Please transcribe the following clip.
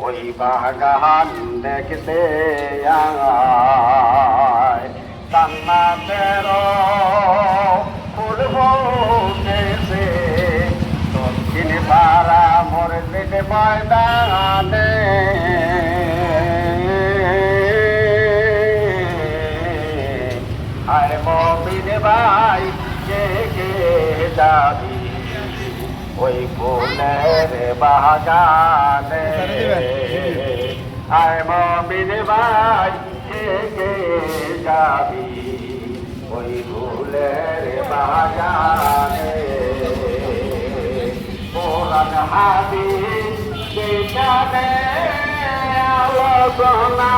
ওই বাগান দেখতে আয় জান্নাতের ফুল ফুটেছে দক্ষিণ পাড়া মসজিদ ময়দানে আয় মুমিন ভাই কে কে যাবি ওই ফুলের বাগানে আয় মুমিন ভাই কে কে যাবি ওই ফুলের বাগানে কোরআন হাদিস যেখানে আলোচনা